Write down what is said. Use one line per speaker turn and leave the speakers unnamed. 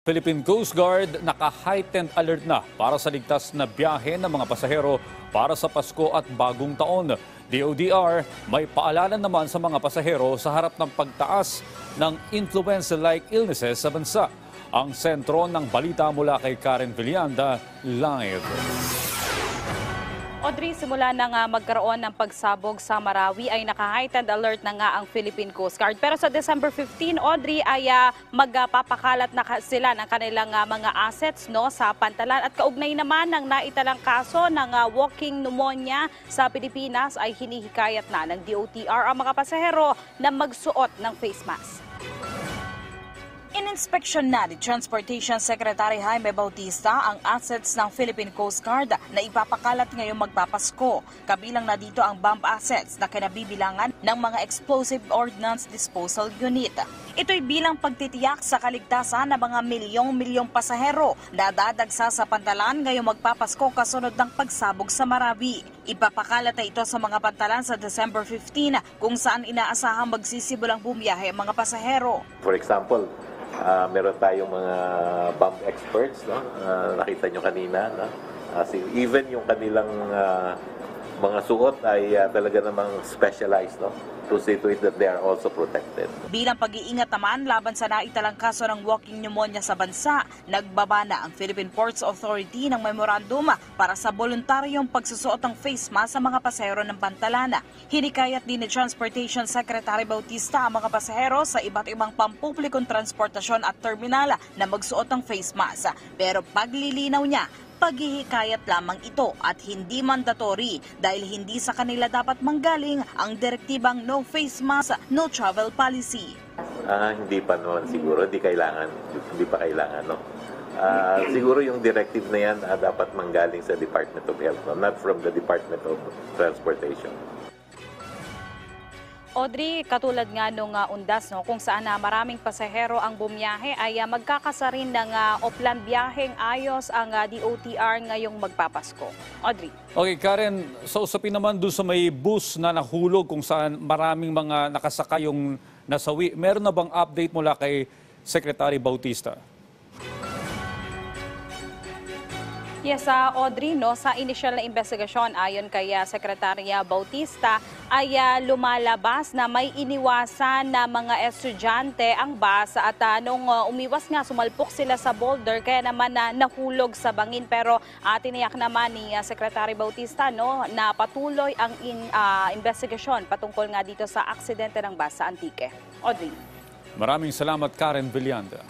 Philippine Coast Guard naka-heightened alert na para sa ligtas na biyahe ng mga pasahero para sa Pasko at Bagong Taon. DOTR may paalala naman sa mga pasahero sa harap ng pagtaas ng influenza-like illnesses sa bansa. Ang sentro ng balita mula kay Karen Villanda, live.
Audrey, simula na nga magkaroon ng pagsabog sa Marawi ay naka-heightened alert na nga ang Philippine Coast Guard. Pero sa December 15, Audrey, ay magpapakalat na sila ng kanilang mga assets sa Pantalan. At kaugnay naman ng naitalang kaso ng walking pneumonia sa Pilipinas ay hinihikayat na ng DOTR ang mga pasahero na magsuot ng face mask. Ininspeksyon na ni Transportation Secretary Jaime Bautista ang assets ng Philippine Coast Guard na ipapakalat ngayong magpapasko. Kabilang na dito ang bomb assets na kinabibilangan ng mga Explosive Ordnance Disposal Unit. Ito'y bilang pagtitiyak sa kaligtasan ng mga milyong-milyong pasahero na dadagsa sa Pantalan ngayong magpapasko kasunod ng pagsabog sa Marawi. Ipapakalat na ito sa mga Pantalan sa December 15 kung saan inaasahang magsisimulang bumiyahe ang mga pasahero.
For example, meron tayong mga bomb experts, no? Nakita nyo kanina, no? Even yung kanilang mga suot ay talaga namang specialized, no? To see to it that they are also protected.
Bilang pag-iingat naman laban sa naitalang kaso ng walking pneumonia sa bansa, nagbaba na ang Philippine Ports Authority ng memorandum para sa voluntaryong pagsusuot ng face mask sa mga pasahero ng Pantalan. Hinikayat din ni Transportation Secretary Bautista ang mga pasahero sa iba't ibang pampublikong transportasyon at terminal na magsuot ng face mask. Pero paglilinaw niya, paghihikayat lamang ito at hindi mandatory dahil hindi sa kanila dapat manggaling ang direktibang no face mask, no travel policy.
Hindi pa naman siguro, hindi pa kailangan, no? Siguro yung directive na yan dapat manggaling sa Department of Health, no? Not from the Department of Transportation.
Audrey, katulad nga nung undas kung saan maraming pasahero ang bumiyahe ay magkakasarin ng oplan biyaheng ayos ang DOTR ngayong magpapasko. Audrey.
Okay, Karen, sa usapin naman doon sa may bus na nahulog kung saan maraming mga nakasakay yung nasawi, meron na bang update mula kay Secretary Bautista?
Yes, Audrey, sa initial na investigasyon ayon kay Secretary Bautista ay lumalabas na may iniwasan na mga estudyante ang bus at nung umiwas nga sumalpok sila sa boulder kaya naman nahulog sa bangin. Pero tiniyak naman ni Secretary Bautista na patuloy ang investigasyon patungkol nga dito sa aksidente ng bus sa Antique. Audrey.
Maraming salamat, Karen Villanda.